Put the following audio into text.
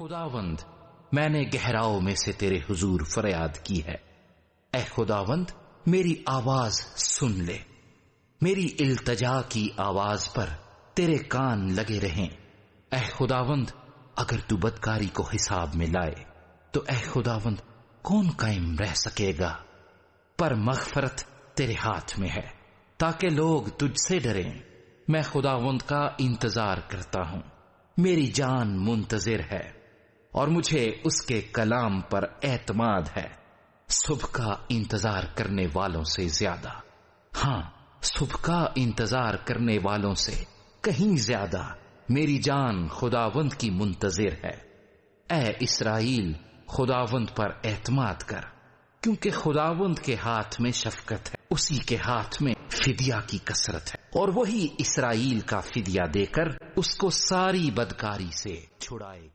خداوند میں نے گہراؤں میں سے تیرے حضور فریاد کی ہے، اے خداوند میری آواز سن لے، میری التجا کی آواز پر تیرے کان لگے رہیں۔ اے خداوند اگر تو بدکاری کو حساب میں لائے تو اے خداوند کون قائم رہ سکے گا؟ پر مغفرت تیرے ہاتھ میں ہے تاکہ لوگ تجھ سے ڈریں۔ میں خداوند کا انتظار کرتا ہوں، میری جان منتظر ہے اور مجھے اس کے کلام پر اعتماد ہے۔ صبح کا انتظار کرنے والوں سے زیادہ، ہاں صبح کا انتظار کرنے والوں سے کہیں زیادہ میری جان خداوند کی منتظر ہے۔ اے اسرائیل خداوند پر اعتماد کر، کیونکہ خداوند کے ہاتھ میں شفقت ہے، اسی کے ہاتھ میں فدیہ کی کثرت ہے، اور وہی اسرائیل کا فدیہ دے کر اس کو ساری بدکاری سے چھڑائے گا۔